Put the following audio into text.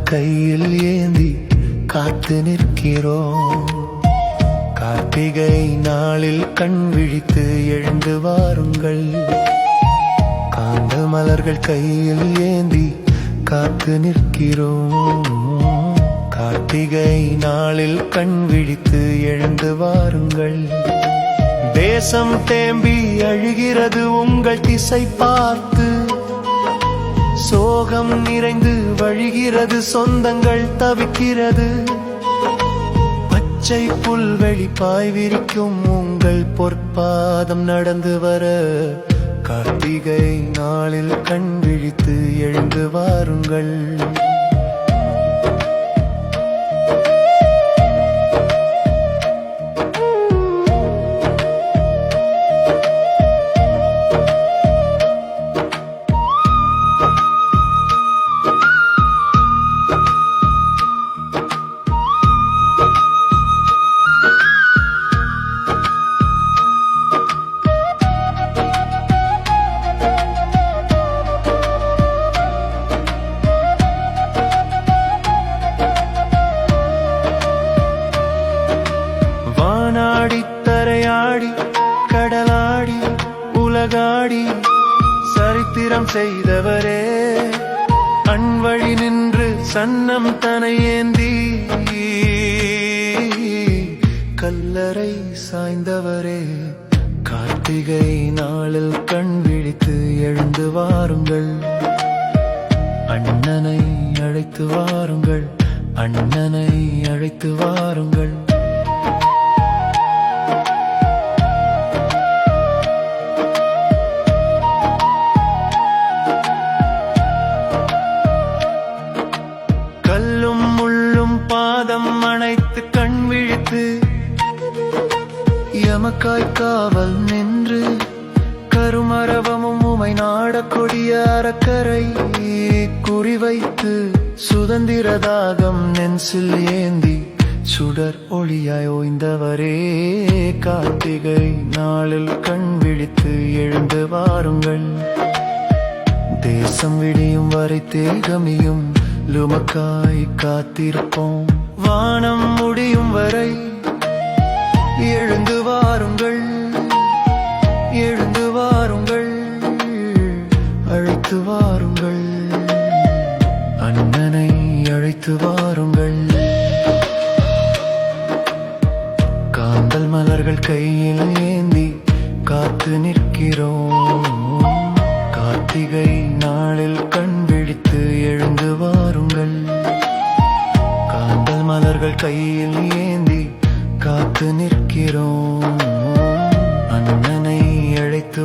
கையில் ஏந்தி காத்து நிற்கிறோம். கார்த்திகை நாளில் கண் விழித்து எழுந்து வாருங்கள். காந்த மலர்கள் கையில் ஏந்தி காத்து நிற்கிறோம். கார்த்திகை நாளில் கண் விழித்து எழுந்து வாருங்கள். தேசம் தேம்பி அழுகிறது உங்கள் திசை பார்த்து. சோகம் நிறைந்து வழிகிறது, சொந்தங்கள் தவிக்கிறது. பச்சை புல்வெளி பாய் விரிக்கும் உங்கள் பொற்பாதம் நடந்து வர. கார்த்திகை நாளில் கண் விழித்து எழுந்து வாருங்கள். தரையாடி கடலாடி உலகாடி சரித்திரம் செய்தவரே, அன்வழி நின்று சன்னம் தனை ஏந்தி கல்லறை சாய்ந்தவரே. கார்த்திகை நாளில் கண் விழித்து எழுந்து வாருங்கள். அண்ணனை அழைத்து வாருங்கள், அண்ணனை அழைத்து வாருங்கள். கல்லும் முள்ளும் பாதம் அணைத்து கண் விழித்து எமக்காய் காவல் நின்று கருமரவமும் உமை நாட கொடிய அறக்கரை குறிவைத்து சுதந்திர தாகம் நெஞ்சில் ஏந்தி சுடர் ஒளியாய் ஓய்ந்தவரே. கார்த்திகை நாளில் கண் விழித்து எழுந்து வாருங்கள். தேசம் விடியும் வரை தேகமியும் உமக்காய் காத்திருப்போம். வானம் முடியும் வரை எழுந்து வாருங்கள், எழுந்து வாருங்கள், அழைத்து வாருங்கள். அண்ணனை அழைத்து வாருங்கள். காந்தல் மலர்கள் கையில் ஏந்தி காத்து நிற்கிறோம். கார்த்திகை நாளில் கண் விழித்து எழுந்து வாருங்கள். காந்தல் மலர்கள் கையில் ஏந்தி காத்து நிற்கிறோம். அண்ணனை அழைத்து